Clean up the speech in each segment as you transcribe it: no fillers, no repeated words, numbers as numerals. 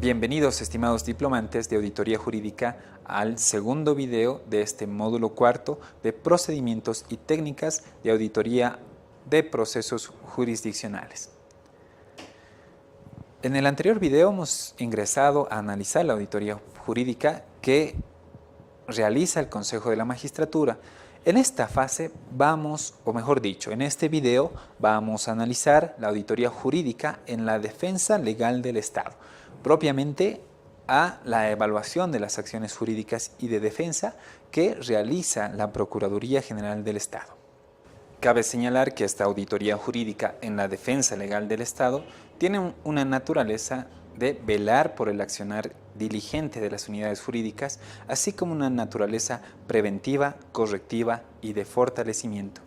Bienvenidos, estimados diplomantes de Auditoría Jurídica, al segundo video de este módulo cuarto de Procedimientos y Técnicas de Auditoría de Procesos Jurisdiccionales. En el anterior video hemos ingresado a analizar la auditoría jurídica que realiza el Consejo de la Magistratura. En esta fase vamos, o mejor dicho, en este video vamos a analizar la auditoría jurídica en la defensa legal del Estado, propiamente a la evaluación de las acciones jurídicas y de defensa que realiza la Procuraduría General del Estado. Cabe señalar que esta auditoría jurídica en la defensa legal del Estado tiene una naturaleza de velar por el accionar diligente de las unidades jurídicas, así como una naturaleza preventiva, correctiva y de fortalecimiento.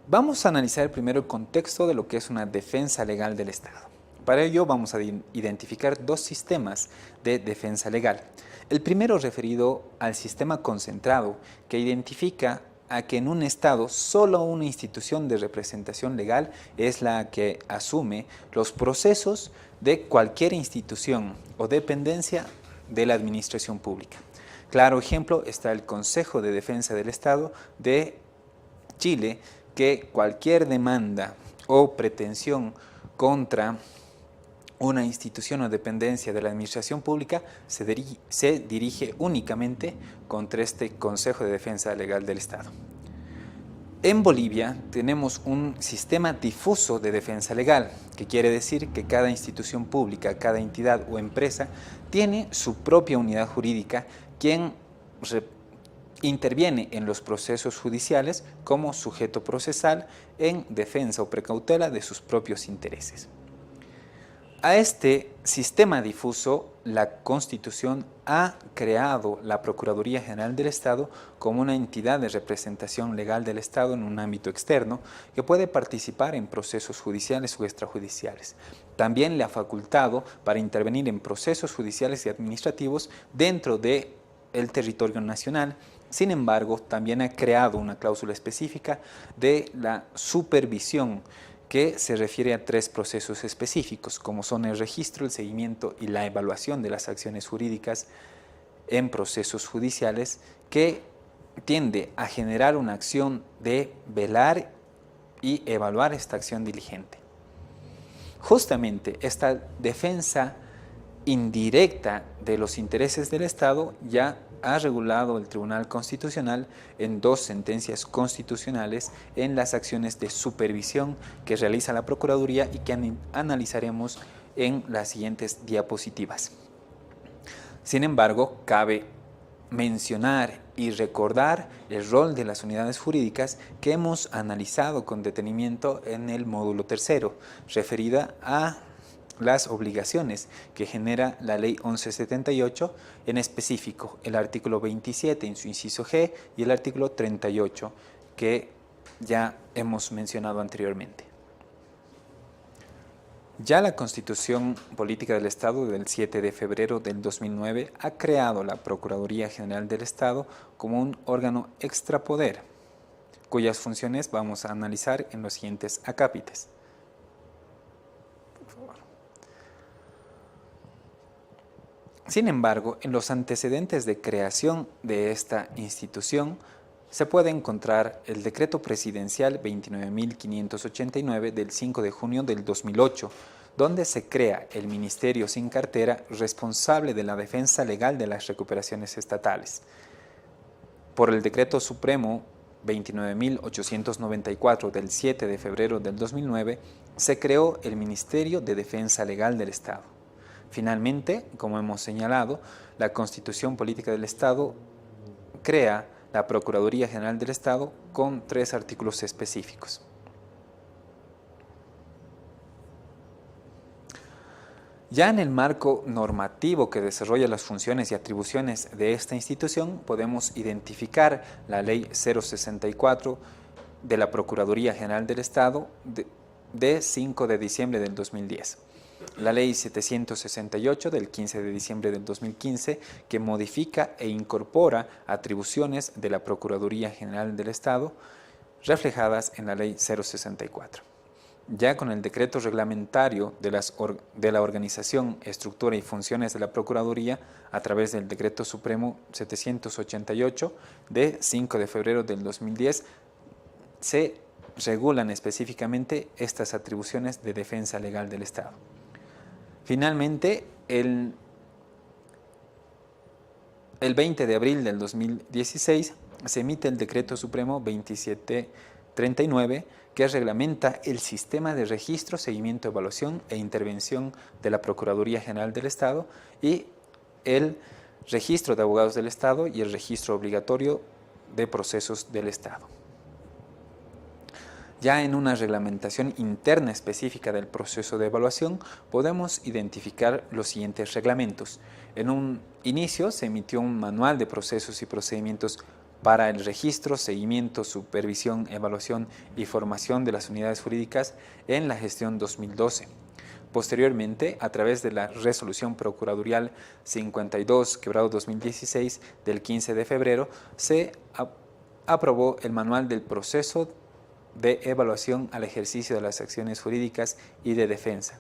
Vamos a analizar primero el contexto de lo que es una defensa legal del Estado. Para ello vamos a identificar dos sistemas de defensa legal. El primero referido al sistema concentrado, que identifica a que en un Estado solo una institución de representación legal es la que asume los procesos de cualquier institución o dependencia de la administración pública. Claro ejemplo está el Consejo de Defensa del Estado de Chile, que cualquier demanda o pretensión contra una institución o dependencia de la administración pública se dirige únicamente contra este Consejo de Defensa Legal del Estado. En Bolivia tenemos un sistema difuso de defensa legal, que quiere decir que cada institución pública, cada entidad o empresa tiene su propia unidad jurídica, quien interviene en los procesos judiciales como sujeto procesal en defensa o precautela de sus propios intereses. A este sistema difuso, la Constitución ha creado la Procuraduría General del Estado como una entidad de representación legal del Estado en un ámbito externo que puede participar en procesos judiciales o extrajudiciales. También le ha facultado para intervenir en procesos judiciales y administrativos dentro del territorio nacional. Sin embargo, también ha creado una cláusula específica de la supervisión que se refiere a tres procesos específicos, como son el registro, el seguimiento y la evaluación de las acciones jurídicas en procesos judiciales, que tiende a generar una acción de velar y evaluar esta acción diligente. Justamente esta defensa indirecta de los intereses del Estado ya ha regulado el Tribunal Constitucional en dos sentencias constitucionales en las acciones de supervisión que realiza la Procuraduría y que analizaremos en las siguientes diapositivas. Sin embargo, cabe mencionar y recordar el rol de las unidades jurídicas que hemos analizado con detenimiento en el módulo tercero, referida a las obligaciones que genera la Ley 1178, en específico el artículo 27 en su inciso G y el artículo 38 que ya hemos mencionado anteriormente. Ya la Constitución Política del Estado del 7 de febrero del 2009 ha creado la Procuraduría General del Estado como un órgano extrapoder, cuyas funciones vamos a analizar en los siguientes acápites. Sin embargo, en los antecedentes de creación de esta institución se puede encontrar el Decreto Presidencial 29.589 del 5 de junio del 2008, donde se crea el Ministerio sin cartera responsable de la defensa legal de las recuperaciones estatales. Por el Decreto Supremo 29.894 del 7 de febrero del 2009 se creó el Ministerio de Defensa Legal del Estado. Finalmente, como hemos señalado, la Constitución Política del Estado crea la Procuraduría General del Estado con tres artículos específicos. Ya en el marco normativo que desarrolla las funciones y atribuciones de esta institución, podemos identificar la Ley 064 de la Procuraduría General del Estado de 5 de diciembre del 2010. La Ley 768 del 15 de diciembre del 2015, que modifica e incorpora atribuciones de la Procuraduría General del Estado reflejadas en la Ley 064. ya con el decreto reglamentario de la organización, estructura y funciones de la Procuraduría a través del Decreto Supremo 788 de 5 de febrero del 2010, se regulan específicamente estas atribuciones de defensa legal del Estado. Finalmente, el 20 de abril del 2016 se emite el Decreto Supremo 2739 que reglamenta el sistema de registro, seguimiento, evaluación e intervención de la Procuraduría General del Estado y el registro de abogados del Estado y el registro obligatorio de procesos del Estado. Ya en una reglamentación interna específica del proceso de evaluación podemos identificar los siguientes reglamentos. En un inicio se emitió un manual de procesos y procedimientos para el registro, seguimiento, supervisión, evaluación y formación de las unidades jurídicas en la gestión 2012. Posteriormente, a través de la Resolución Procuradural 52/2016 del 15 de febrero, se aprobó el Manual del Proceso de Evaluación al Ejercicio de las Acciones Jurídicas y de Defensa.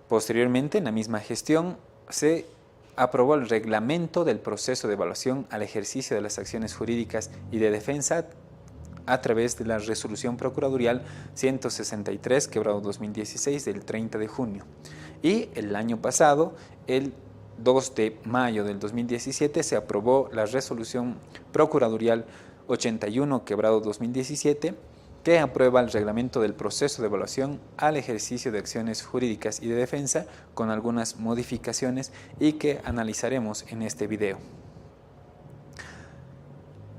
Posteriormente, en la misma gestión, se aprobó el reglamento del proceso de evaluación al ejercicio de las acciones jurídicas y de defensa a través de la Resolución Procuradural 163/2016 del 30 de junio. Y el año pasado, el 2 de mayo del 2017, se aprobó la Resolución Procuradural 81/2017, que aprueba el reglamento del proceso de evaluación al ejercicio de acciones jurídicas y de defensa con algunas modificaciones y que analizaremos en este video.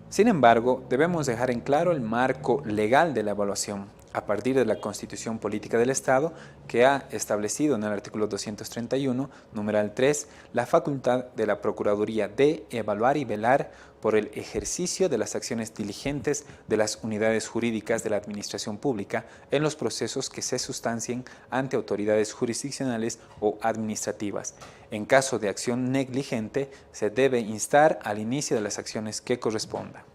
Sin embargo, debemos dejar en claro el marco legal de la evaluación a partir de la Constitución Política del Estado, que ha establecido en el artículo 231, numeral 3, la facultad de la Procuraduría de evaluar y velar por el ejercicio de las acciones diligentes de las unidades jurídicas de la Administración Pública en los procesos que se sustancien ante autoridades jurisdiccionales o administrativas. En caso de acción negligente, se debe instar al inicio de las acciones que corresponda.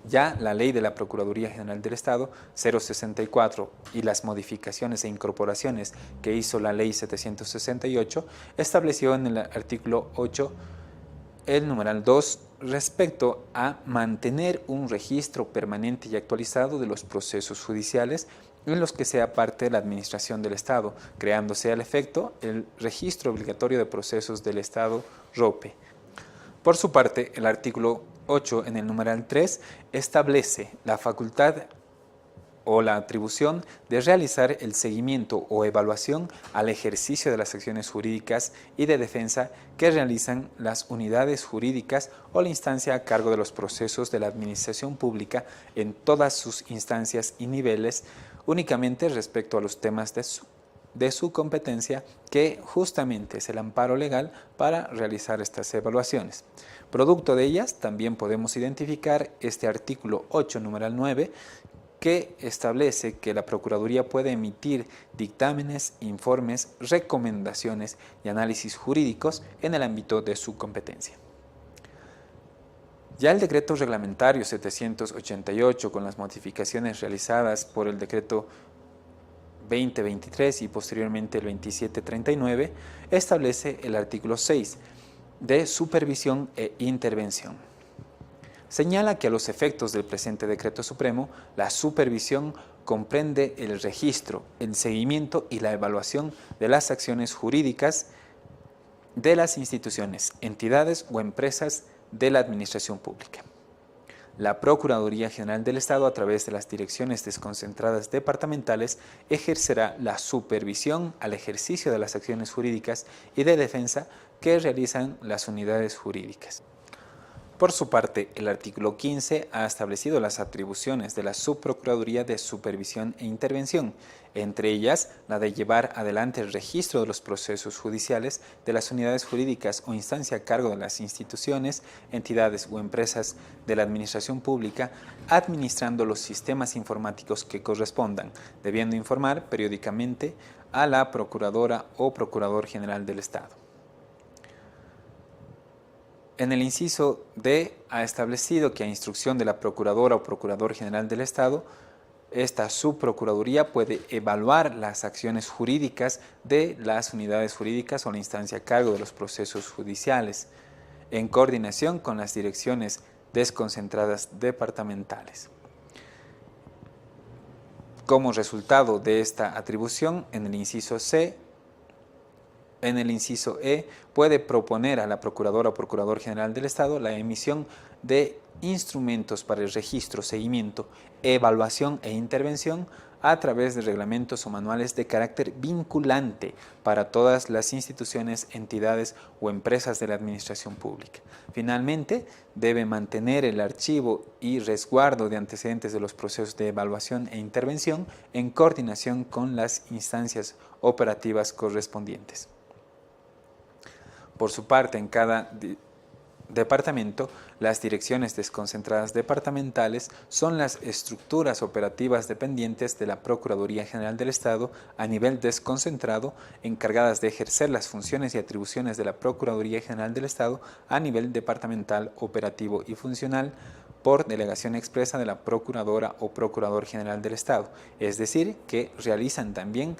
Ya la Ley de la Procuraduría General del Estado 064 y las modificaciones e incorporaciones que hizo la Ley 768 estableció en el artículo 8 el numeral 2 respecto a mantener un registro permanente y actualizado de los procesos judiciales en los que sea parte de la Administración del Estado, creándose al efecto el Registro Obligatorio de Procesos del Estado, ROPE. Por su parte, el artículo 8 en el numeral 3 establece la facultad o la atribución de realizar el seguimiento o evaluación al ejercicio de las acciones jurídicas y de defensa que realizan las unidades jurídicas o la instancia a cargo de los procesos de la administración pública en todas sus instancias y niveles, únicamente respecto a los temas de su competencia, que justamente es el amparo legal para realizar estas evaluaciones. Producto de ellas, también podemos identificar este artículo 8, numeral 9, que establece que la Procuraduría puede emitir dictámenes, informes, recomendaciones y análisis jurídicos en el ámbito de su competencia. Ya el decreto reglamentario 788, con las modificaciones realizadas por el decreto 2023 y posteriormente el 2739, establece el artículo 6 de supervisión e intervención. Señala que a los efectos del presente decreto supremo, la supervisión comprende el registro, el seguimiento y la evaluación de las acciones jurídicas de las instituciones, entidades o empresas de la administración pública. La Procuraduría General del Estado, a través de las direcciones desconcentradas departamentales, ejercerá la supervisión al ejercicio de las acciones jurídicas y de defensa que realizan las unidades jurídicas. Por su parte, el artículo 15 ha establecido las atribuciones de la Subprocuraduría de Supervisión e Intervención, entre ellas la de llevar adelante el registro de los procesos judiciales de las unidades jurídicas o instancia a cargo de las instituciones, entidades o empresas de la administración pública, administrando los sistemas informáticos que correspondan, debiendo informar periódicamente a la Procuradora o Procurador General del Estado. En el inciso D ha establecido que a instrucción de la Procuradora o Procurador General del Estado esta subprocuraduría puede evaluar las acciones jurídicas de las unidades jurídicas o la instancia a cargo de los procesos judiciales, en coordinación con las direcciones desconcentradas departamentales. Como resultado de esta atribución, en el inciso E puede proponer a la Procuradora o Procurador General del Estado la emisión de instrumentos para el registro, seguimiento, evaluación e intervención a través de reglamentos o manuales de carácter vinculante para todas las instituciones, entidades o empresas de la administración pública. Finalmente, debe mantener el archivo y resguardo de antecedentes de los procesos de evaluación e intervención en coordinación con las instancias operativas correspondientes. Por su parte, en cada departamento, las direcciones desconcentradas departamentales son las estructuras operativas dependientes de la Procuraduría General del Estado a nivel desconcentrado, encargadas de ejercer las funciones y atribuciones de la Procuraduría General del Estado a nivel departamental, operativo y funcional, por delegación expresa de la Procuradora o Procurador General del Estado, es decir, que realizan también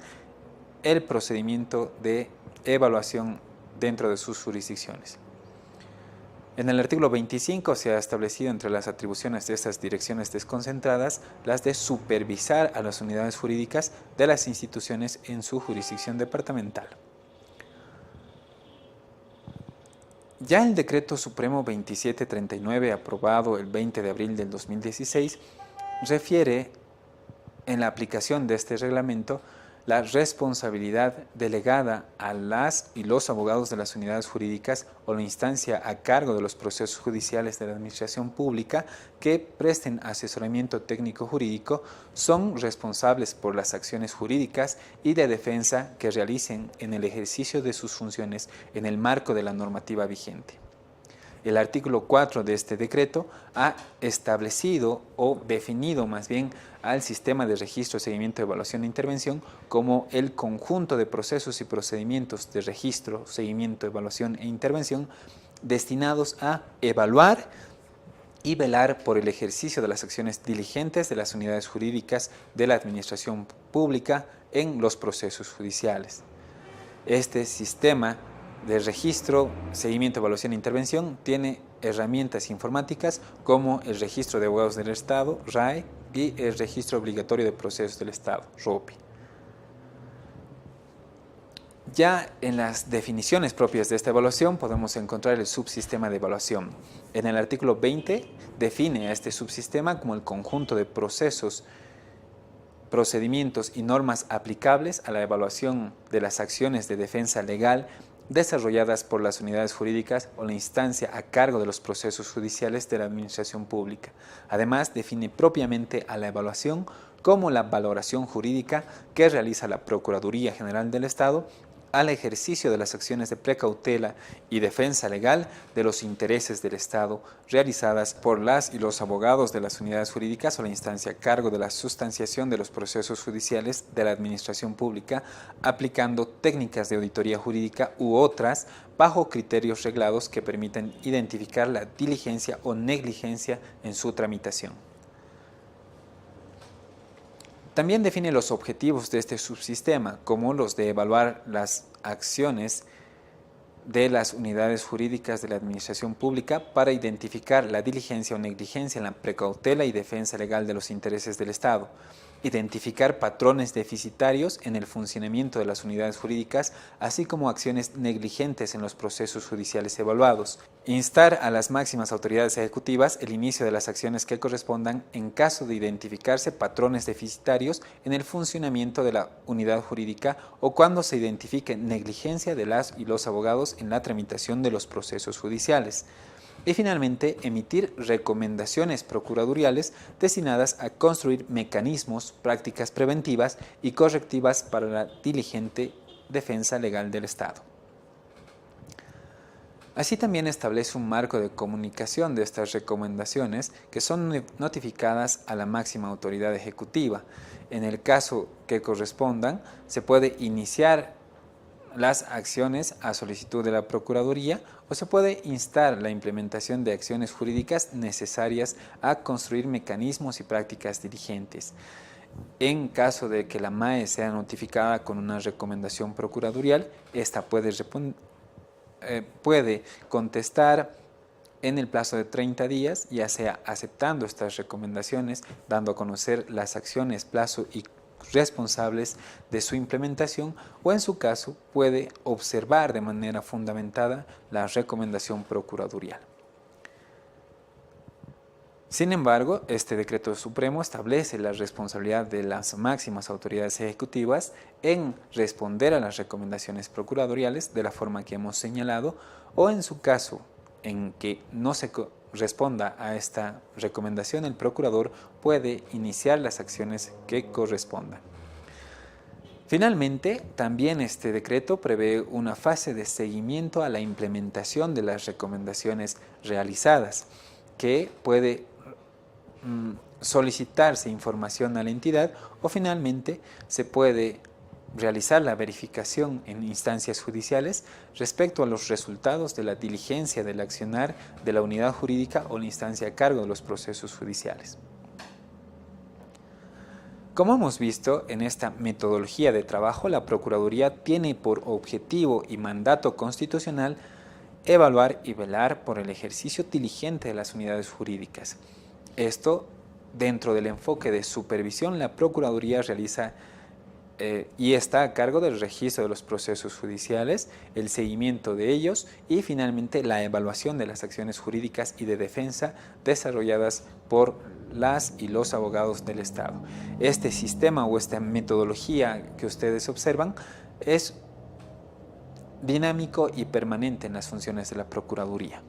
el procedimiento de evaluación dentro de sus jurisdicciones. En el artículo 25 se ha establecido entre las atribuciones de estas direcciones desconcentradas las de supervisar a las unidades jurídicas de las instituciones en su jurisdicción departamental. Ya el Decreto Supremo 2739, aprobado el 20 de abril del 2016, refiere en la aplicación de este reglamento la responsabilidad delegada a las y los abogados de las unidades jurídicas o la instancia a cargo de los procesos judiciales de la administración pública que presten asesoramiento técnico jurídico son responsables por las acciones jurídicas y de defensa que realicen en el ejercicio de sus funciones en el marco de la normativa vigente. El artículo 4 de este decreto ha establecido o definido más bien al sistema de registro, seguimiento, evaluación e intervención como el conjunto de procesos y procedimientos de registro, seguimiento, evaluación e intervención destinados a evaluar y velar por el ejercicio de las acciones diligentes de las unidades jurídicas de la administración pública en los procesos judiciales. Este sistema de registro, seguimiento, evaluación e intervención tiene herramientas informáticas como el Registro de Abogados del Estado, RAE, y el Registro Obligatorio de Procesos del Estado, ROPI. Ya en las definiciones propias de esta evaluación podemos encontrar el subsistema de evaluación. En el artículo 20 define a este subsistema como el conjunto de procesos, procedimientos y normas aplicables a la evaluación de las acciones de defensa legal desarrolladas por las unidades jurídicas o la instancia a cargo de los procesos judiciales de la administración pública. Además, define propiamente a la evaluación como la valoración jurídica que realiza la Procuraduría General del Estado al ejercicio de las acciones de precautela y defensa legal de los intereses del Estado realizadas por las y los abogados de las unidades jurídicas o la instancia a cargo de la sustanciación de los procesos judiciales de la administración pública, aplicando técnicas de auditoría jurídica u otras bajo criterios reglados que permitan identificar la diligencia o negligencia en su tramitación. También define los objetivos de este subsistema, como los de evaluar las acciones de las unidades jurídicas de la administración pública para identificar la diligencia o negligencia en la precautela y defensa legal de los intereses del Estado, identificar patrones deficitarios en el funcionamiento de las unidades jurídicas, así como acciones negligentes en los procesos judiciales evaluados, instar a las máximas autoridades ejecutivas el inicio de las acciones que correspondan en caso de identificarse patrones deficitarios en el funcionamiento de la unidad jurídica o cuando se identifique negligencia de las y los abogados en la tramitación de los procesos judiciales. Y finalmente, emitir recomendaciones procuradoriales destinadas a construir mecanismos, prácticas preventivas y correctivas para la diligente defensa legal del Estado. Así también establece un marco de comunicación de estas recomendaciones que son notificadas a la máxima autoridad ejecutiva. En el caso que correspondan, se puede iniciar las acciones a solicitud de la Procuraduría o se puede instar la implementación de acciones jurídicas necesarias a construir mecanismos y prácticas diligentes. En caso de que la MAE sea notificada con una recomendación procuradural, esta puede contestar en el plazo de 30 días, ya sea aceptando estas recomendaciones, dando a conocer las acciones, plazo y responsables de su implementación, o en su caso puede observar de manera fundamentada la recomendación procuradural. Sin embargo, este decreto supremo establece la responsabilidad de las máximas autoridades ejecutivas en responder a las recomendaciones procuraduales de la forma que hemos señalado, o en su caso en que no se responda a esta recomendación, el procurador puede iniciar las acciones que correspondan. Finalmente, también este decreto prevé una fase de seguimiento a la implementación de las recomendaciones realizadas, que puede solicitarse información a la entidad, o finalmente se puede realizar la verificación en instancias judiciales respecto a los resultados de la diligencia del accionar de la unidad jurídica o la instancia a cargo de los procesos judiciales. Como hemos visto en esta metodología de trabajo, la Procuraduría tiene por objetivo y mandato constitucional evaluar y velar por el ejercicio diligente de las unidades jurídicas. Esto, dentro del enfoque de supervisión, la Procuraduría realiza y está a cargo del registro de los procesos judiciales, el seguimiento de ellos y finalmente la evaluación de las acciones jurídicas y de defensa desarrolladas por las y los abogados del Estado. Este sistema o esta metodología que ustedes observan es dinámico y permanente en las funciones de la Procuraduría.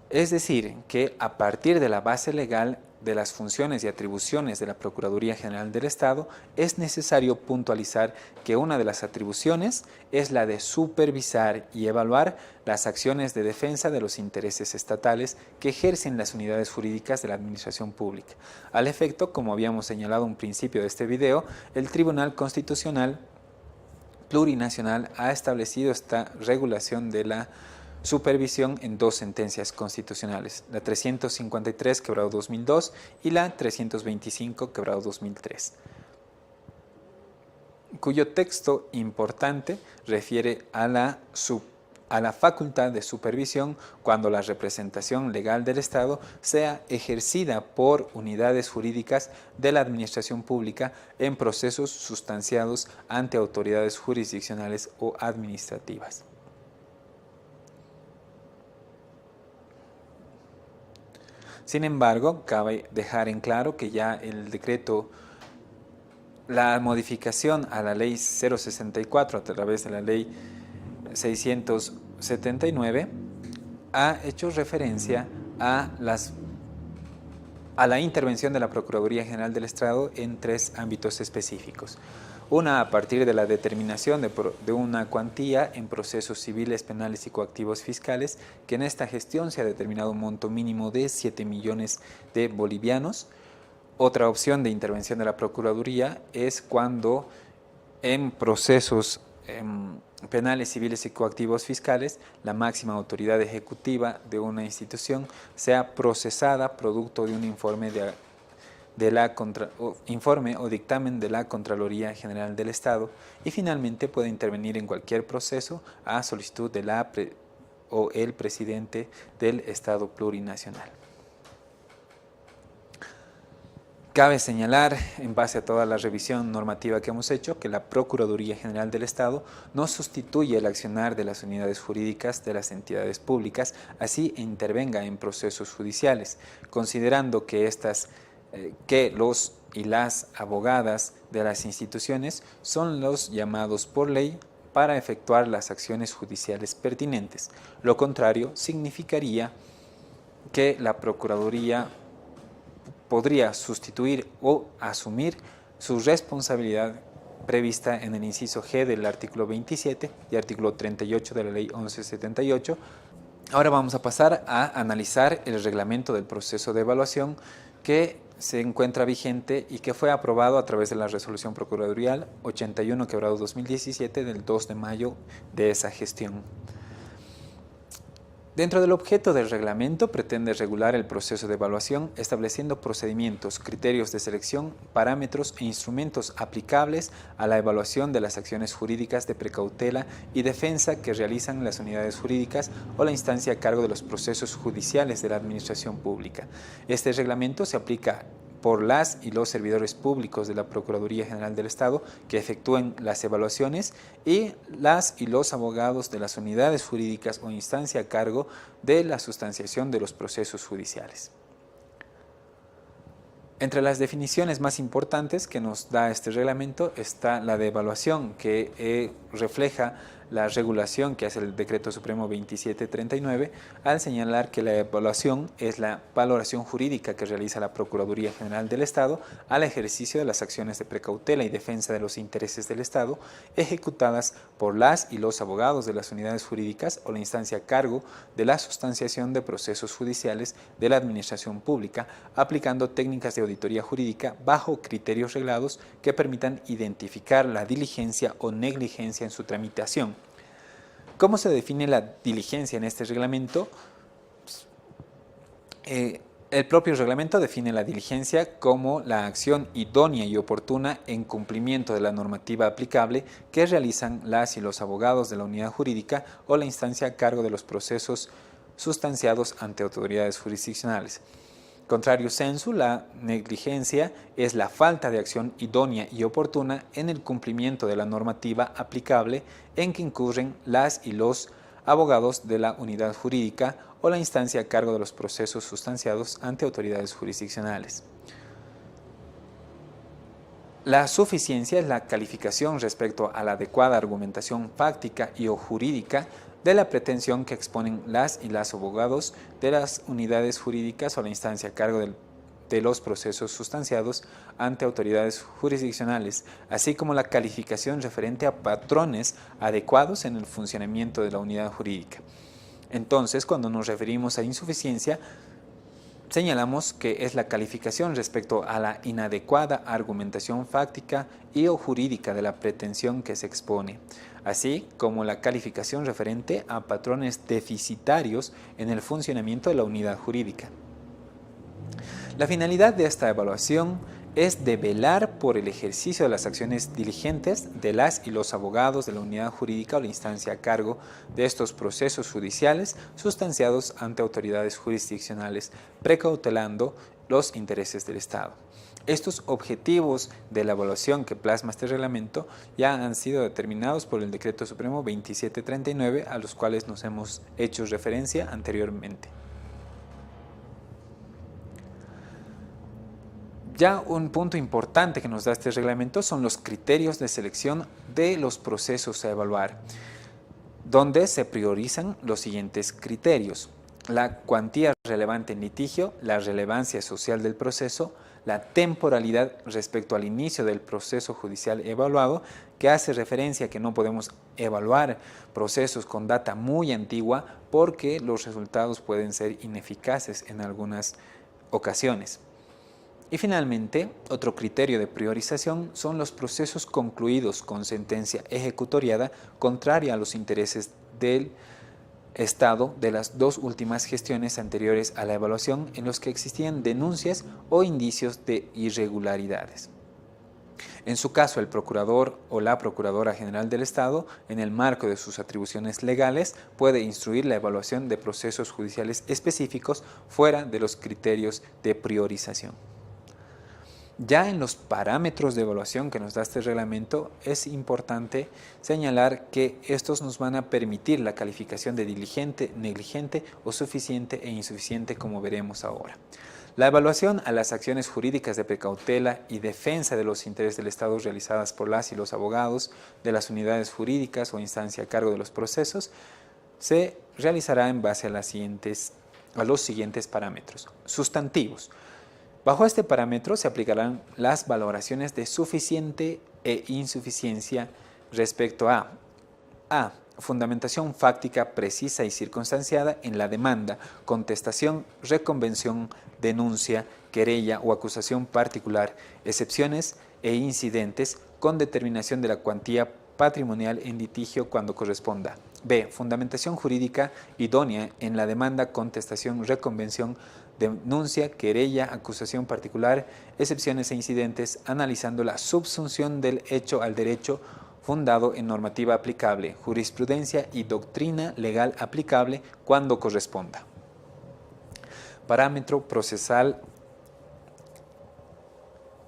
Es decir, que a partir de la base legal de las funciones y atribuciones de la Procuraduría General del Estado, es necesario puntualizar que una de las atribuciones es la de supervisar y evaluar las acciones de defensa de los intereses estatales que ejercen las unidades jurídicas de la Administración Pública. Al efecto, como habíamos señalado en un principio de este video, el Tribunal Constitucional Plurinacional ha establecido esta regulación de la supervisión en dos sentencias constitucionales, la 353/2002 y la 325/2003, cuyo texto importante refiere a la facultad de supervisión cuando la representación legal del Estado sea ejercida por unidades jurídicas de la Administración Pública en procesos sustanciados ante autoridades jurisdiccionales o administrativas. Sin embargo, cabe dejar en claro que ya el decreto, la modificación a la ley 064 a través de la ley 679 ha hecho referencia a la intervención de la Procuraduría General del Estado en tres ámbitos específicos. Una, a partir de la determinación de una cuantía en procesos civiles, penales y coactivos fiscales, que en esta gestión se ha determinado un monto mínimo de 7 millones de bolivianos. Otra opción de intervención de la Procuraduría es cuando en procesos penales, civiles y coactivos fiscales, la máxima autoridad ejecutiva de una institución sea procesada producto de un informe informe o dictamen de la Contraloría General del Estado, y finalmente puede intervenir en cualquier proceso a solicitud de o el presidente del Estado plurinacional. Cabe señalar, en base a toda la revisión normativa que hemos hecho, que la Procuraduría General del Estado no sustituye el accionar de las unidades jurídicas de las entidades públicas, así intervenga en procesos judiciales, considerando que los y las abogadas de las instituciones son los llamados por ley para efectuar las acciones judiciales pertinentes. Lo contrario significaría que la Procuraduría podría sustituir o asumir su responsabilidad prevista en el inciso G del artículo 27 y artículo 38 de la ley 1178. Ahora vamos a pasar a analizar el reglamento del proceso de evaluación que se encuentra vigente y que fue aprobado a través de la resolución procuradorial 81/2017 del 2 de mayo de esa gestión. Dentro del objeto del reglamento pretende regular el proceso de evaluación estableciendo procedimientos, criterios de selección, parámetros e instrumentos aplicables a la evaluación de las acciones jurídicas de precautela y defensa que realizan las unidades jurídicas o la instancia a cargo de los procesos judiciales de la administración pública. Este reglamento se aplica por las y los servidores públicos de la Procuraduría General del Estado que efectúen las evaluaciones y las y los abogados de las unidades jurídicas o instancia a cargo de la sustanciación de los procesos judiciales. Entre las definiciones más importantes que nos da este reglamento está la de evaluación, que refleja la regulación que hace el Decreto Supremo 2739 al señalar que la evaluación es la valoración jurídica que realiza la Procuraduría General del Estado al ejercicio de las acciones de precautela y defensa de los intereses del Estado ejecutadas por las y los abogados de las unidades jurídicas o la instancia a cargo de la sustanciación de procesos judiciales de la administración pública, aplicando técnicas de auditoría jurídica bajo criterios reglados que permitan identificar la diligencia o negligencia en su tramitación. ¿Cómo se define la diligencia en este reglamento? El propio reglamento define la diligencia como la acción idónea y oportuna en cumplimiento de la normativa aplicable que realizan las y los abogados de la unidad jurídica o la instancia a cargo de los procesos sustanciados ante autoridades jurisdiccionales. Contrario sensu, la negligencia es la falta de acción idónea y oportuna en el cumplimiento de la normativa aplicable en que incurren las y los abogados de la unidad jurídica o la instancia a cargo de los procesos sustanciados ante autoridades jurisdiccionales. La suficiencia es la calificación respecto a la adecuada argumentación fáctica y o jurídica de la pretensión que exponen las y los abogados de las unidades jurídicas o la instancia a cargo de los procesos sustanciados ante autoridades jurisdiccionales, así como la calificación referente a patrones adecuados en el funcionamiento de la unidad jurídica. Entonces, cuando nos referimos a insuficiencia, señalamos que es la calificación respecto a la inadecuada argumentación fáctica y o jurídica de la pretensión que se expone, así como la calificación referente a patrones deficitarios en el funcionamiento de la unidad jurídica. La finalidad de esta evaluación es de velar por el ejercicio de las acciones diligentes de las y los abogados de la unidad jurídica o la instancia a cargo de estos procesos judiciales sustanciados ante autoridades jurisdiccionales, precautelando los intereses del Estado. Estos objetivos de la evaluación que plasma este reglamento ya han sido determinados por el Decreto Supremo 2739, a los cuales nos hemos hecho referencia anteriormente. Ya un punto importante que nos da este reglamento son los criterios de selección de los procesos a evaluar, donde se priorizan los siguientes criterios: la cuantía relevante en litigio, la relevancia social del proceso, la temporalidad respecto al inicio del proceso judicial evaluado, que hace referencia a que no podemos evaluar procesos con data muy antigua porque los resultados pueden ser ineficaces en algunas ocasiones. Y finalmente, otro criterio de priorización son los procesos concluidos con sentencia ejecutoriada contraria a los intereses del Estado de las dos últimas gestiones anteriores a la evaluación en los que existían denuncias o indicios de irregularidades. En su caso, el procurador o la procuradora general del Estado, en el marco de sus atribuciones legales, puede instruir la evaluación de procesos judiciales específicos fuera de los criterios de priorización. Ya en los parámetros de evaluación que nos da este reglamento, es importante señalar que estos nos van a permitir la calificación de diligente, negligente o suficiente e insuficiente, como veremos ahora. La evaluación a las acciones jurídicas de precautela y defensa de los intereses del Estado realizadas por las y los abogados de las unidades jurídicas o instancia a cargo de los procesos se realizará en base a los siguientes parámetros. Sustantivos. Bajo este parámetro se aplicarán las valoraciones de suficiente e insuficiencia respecto a fundamentación fáctica precisa y circunstanciada en la demanda, contestación, reconvención, denuncia, querella o acusación particular, excepciones e incidentes con determinación de la cuantía patrimonial en litigio cuando corresponda. B. Fundamentación jurídica idónea en la demanda, contestación, reconvención, denuncia, querella, acusación particular, excepciones e incidentes, analizando la subsunción del hecho al derecho fundado en normativa aplicable, jurisprudencia y doctrina legal aplicable cuando corresponda. Parámetro procesal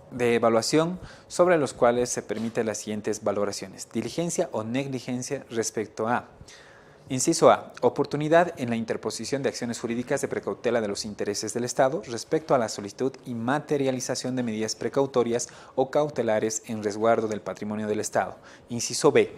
de evaluación sobre los cuales se permiten las siguientes valoraciones. Diligencia o negligencia respecto a: inciso A. Oportunidad en la interposición de acciones jurídicas de precautela de los intereses del Estado respecto a la solicitud y materialización de medidas precautorias o cautelares en resguardo del patrimonio del Estado. Inciso B.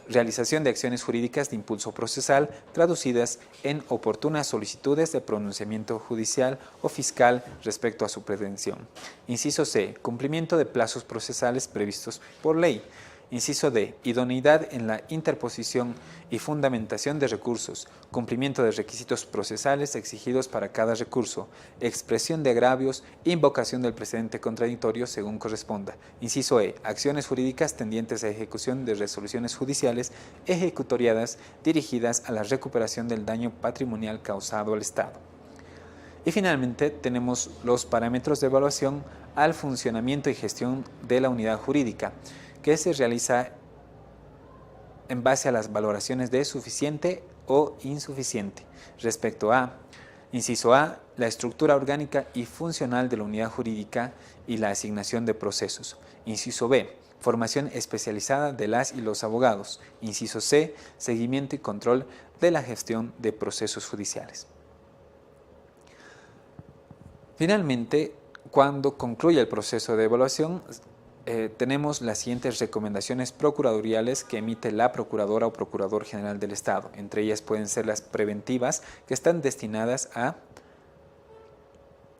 Realización de acciones jurídicas de impulso procesal traducidas en oportunas solicitudes de pronunciamiento judicial o fiscal respecto a su prevención. Inciso C. Cumplimiento de plazos procesales previstos por ley. Inciso D. Idoneidad en la interposición y fundamentación de recursos, cumplimiento de requisitos procesales exigidos para cada recurso, expresión de agravios, invocación del precedente contradictorio según corresponda. Inciso E. Acciones jurídicas tendientes a ejecución de resoluciones judiciales ejecutoriadas dirigidas a la recuperación del daño patrimonial causado al Estado. Y finalmente tenemos los parámetros de evaluación al funcionamiento y gestión de la unidad jurídica, que se realiza en base a las valoraciones de suficiente o insuficiente. Respecto a: inciso A, la estructura orgánica y funcional de la unidad jurídica y la asignación de procesos. Inciso B, formación especializada de las y los abogados. Inciso C, seguimiento y control de la gestión de procesos judiciales. Finalmente, cuando concluye el proceso de evaluación, tenemos las siguientes recomendaciones procuratoriales que emite la Procuradora o Procurador General del Estado. Entre ellas pueden ser las preventivas, que están destinadas a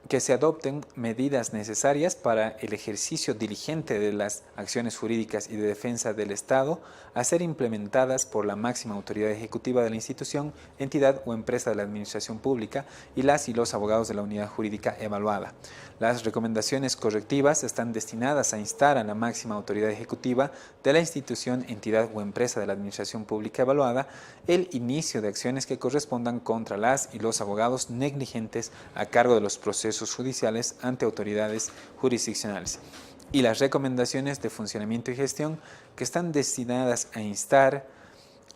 que se adopten medidas necesarias para el ejercicio diligente de las acciones jurídicas y de defensa del Estado, a ser implementadas por la máxima autoridad ejecutiva de la institución, entidad o empresa de la administración pública y las y los abogados de la unidad jurídica evaluada. Las recomendaciones correctivas están destinadas a instar a la máxima autoridad ejecutiva de la institución, entidad o empresa de la administración pública evaluada el inicio de acciones que correspondan contra las y los abogados negligentes a cargo de los procesos judiciales ante autoridades jurisdiccionales, y las recomendaciones de funcionamiento y gestión que están destinadas a instar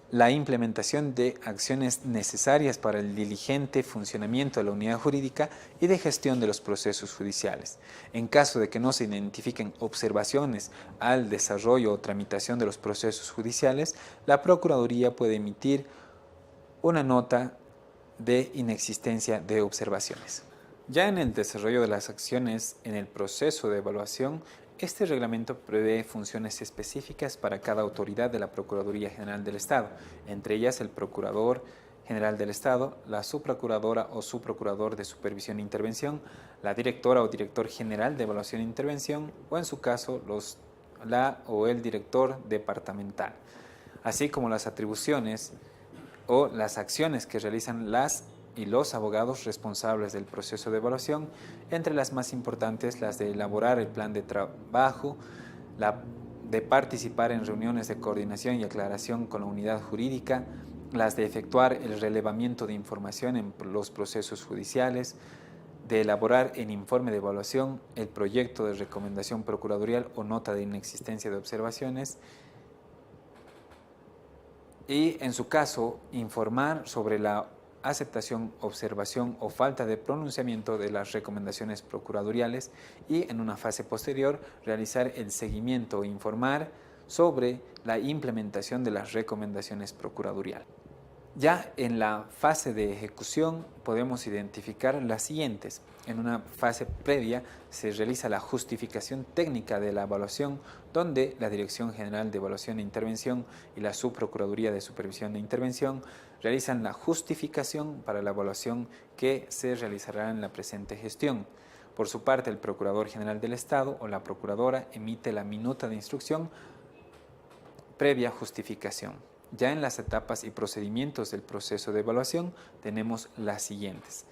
la implementación de acciones necesarias para el diligente funcionamiento de la unidad jurídica y de gestión de los procesos judiciales. En caso de que no se identifiquen observaciones al desarrollo o tramitación de los procesos judiciales, la Procuraduría puede emitir una nota de inexistencia de observaciones. Ya en el desarrollo de las acciones en el proceso de evaluación, este reglamento prevé funciones específicas para cada autoridad de la Procuraduría General del Estado, entre ellas el Procurador General del Estado, la Subprocuradora o Subprocurador de Supervisión e Intervención, la Directora o Director General de Evaluación e Intervención, o en su caso, la o el Director Departamental, así como las atribuciones o las acciones que realizan las y los abogados responsables del proceso de evaluación, entre las más importantes las de elaborar el plan de trabajo, de participar en reuniones de coordinación y aclaración con la unidad jurídica, las de efectuar el relevamiento de información en los procesos judiciales, de elaborar en informe de evaluación el proyecto de recomendación procuradorial o nota de inexistencia de observaciones, y en su caso informar sobre la aceptación, observación o falta de pronunciamiento de las recomendaciones procuradoriales, y en una fase posterior realizar el seguimiento e informar sobre la implementación de las recomendaciones procuradoriales. Ya en la fase de ejecución podemos identificar las siguientes. En una fase previa se realiza la justificación técnica de la evaluación, donde la Dirección General de Evaluación e Intervención y la Subprocuraduría de Supervisión e Intervención realizan la justificación para la evaluación que se realizará en la presente gestión. Por su parte, el Procurador General del Estado o la Procuradora emite la minuta de instrucción previa justificación. Ya en las etapas y procedimientos del proceso de evaluación tenemos las siguientes.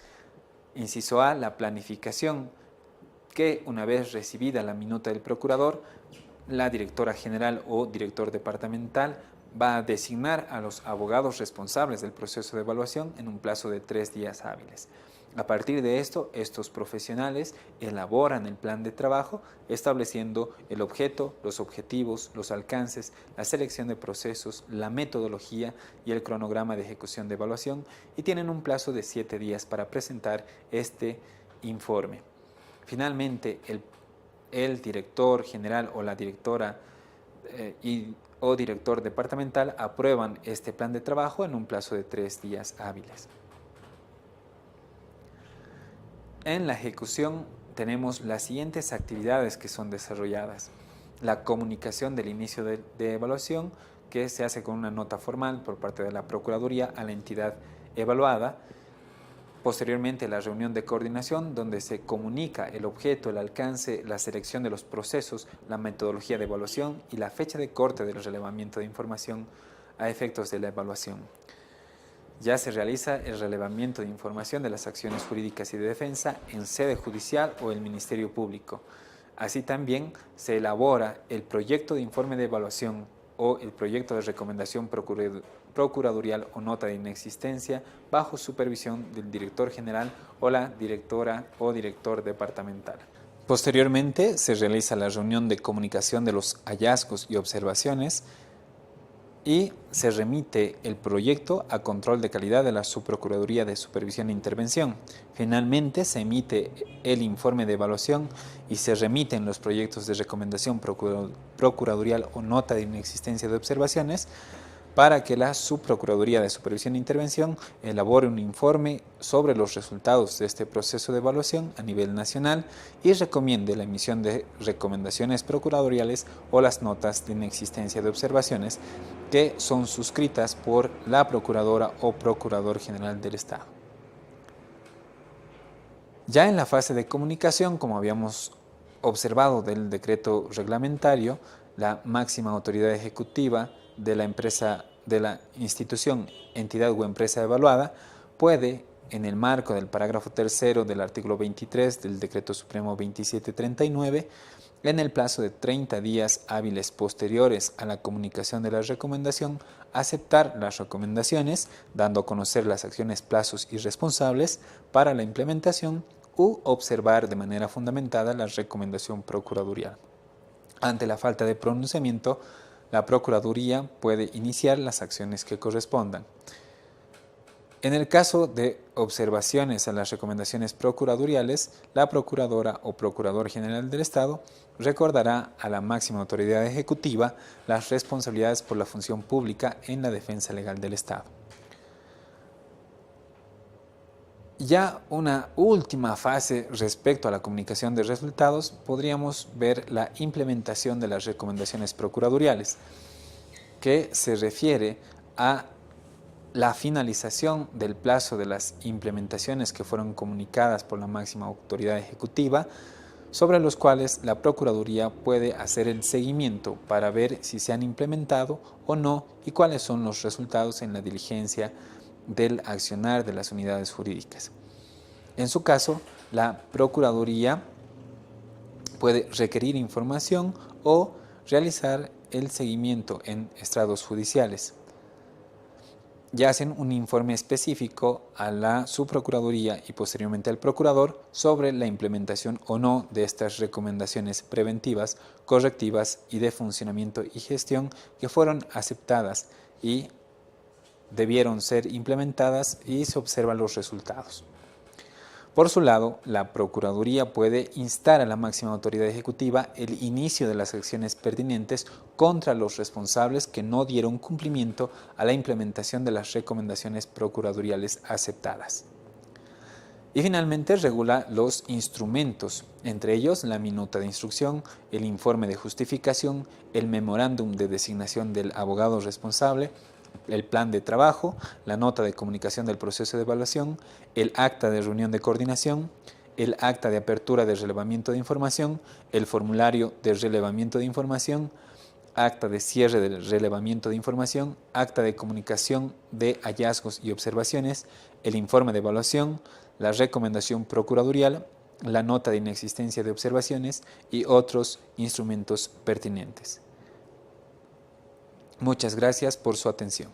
Inciso A, la planificación, que una vez recibida la minuta del procurador, la directora general o director departamental va a designar a los abogados responsables del proceso de evaluación en un plazo de 3 días hábiles. A partir de esto, estos profesionales elaboran el plan de trabajo estableciendo el objeto, los objetivos, los alcances, la selección de procesos, la metodología y el cronograma de ejecución de evaluación y tienen un plazo de 7 días para presentar este informe. Finalmente, el director general o la directora o director departamental aprueban este plan de trabajo en un plazo de 3 días hábiles. En la ejecución tenemos las siguientes actividades que son desarrolladas. La comunicación del inicio de evaluación, que se hace con una nota formal por parte de la Procuraduría a la entidad evaluada. Posteriormente, la reunión de coordinación, donde se comunica el objeto, el alcance, la selección de los procesos, la metodología de evaluación y la fecha de corte del relevamiento de información a efectos de la evaluación. Ya se realiza el relevamiento de información de las acciones jurídicas y de defensa en sede judicial o el Ministerio Público. Así también se elabora el proyecto de informe de evaluación o el proyecto de recomendación procuradorial o nota de inexistencia bajo supervisión del director general o la directora o director departamental. Posteriormente se realiza la reunión de comunicación de los hallazgos y observaciones y se remite el proyecto a control de calidad de la Subprocuraduría de Supervisión e Intervención. Finalmente, se emite el informe de evaluación y se remiten los proyectos de recomendación procuradorial o nota de inexistencia de observaciones para que la Subprocuraduría de Supervisión e Intervención elabore un informe sobre los resultados de este proceso de evaluación a nivel nacional y recomiende la emisión de recomendaciones procuradoriales o las notas de inexistencia de observaciones que son suscritas por la Procuradora o Procurador General del Estado. Ya en la fase de comunicación, como habíamos observado del decreto reglamentario, la máxima autoridad ejecutiva de la institución, entidad o empresa evaluada puede, en el marco del parágrafo tercero del artículo 23 del Decreto Supremo 2739, en el plazo de 30 días hábiles posteriores a la comunicación de la recomendación, aceptar las recomendaciones, dando a conocer las acciones, plazos y responsables para la implementación u observar de manera fundamentada la recomendación procuradorial. Ante la falta de pronunciamiento, la Procuraduría puede iniciar las acciones que correspondan. En el caso de observaciones a las recomendaciones procuradoriales, la Procuradora o Procurador General del Estado recordará a la máxima autoridad ejecutiva las responsabilidades por la función pública en la defensa legal del Estado. Ya una última fase respecto a la comunicación de resultados, podríamos ver la implementación de las recomendaciones procuradoriales, que se refiere a la finalización del plazo de las implementaciones que fueron comunicadas por la máxima autoridad ejecutiva, sobre los cuales la Procuraduría puede hacer el seguimiento para ver si se han implementado o no y cuáles son los resultados en la diligencia del accionar de las unidades jurídicas. En su caso, la Procuraduría puede requerir información o realizar el seguimiento en estrados judiciales. Ya hacen un informe específico a la Subprocuraduría y posteriormente al Procurador sobre la implementación o no de estas recomendaciones preventivas, correctivas y de funcionamiento y gestión que fueron aceptadas y debieron ser implementadas y se observan los resultados. Por su lado, la Procuraduría puede instar a la máxima autoridad ejecutiva el inicio de las acciones pertinentes contra los responsables que no dieron cumplimiento a la implementación de las recomendaciones procuradoriales aceptadas. Y finalmente regula los instrumentos, entre ellos la minuta de instrucción, el informe de justificación, el memorándum de designación del abogado responsable, el plan de trabajo, la nota de comunicación del proceso de evaluación, el acta de reunión de coordinación, el acta de apertura de relevamiento de información, el formulario de relevamiento de información, acta de cierre del relevamiento de información, acta de comunicación de hallazgos y observaciones, el informe de evaluación, la recomendación procuradorial, la nota de inexistencia de observaciones y otros instrumentos pertinentes. Muchas gracias por su atención.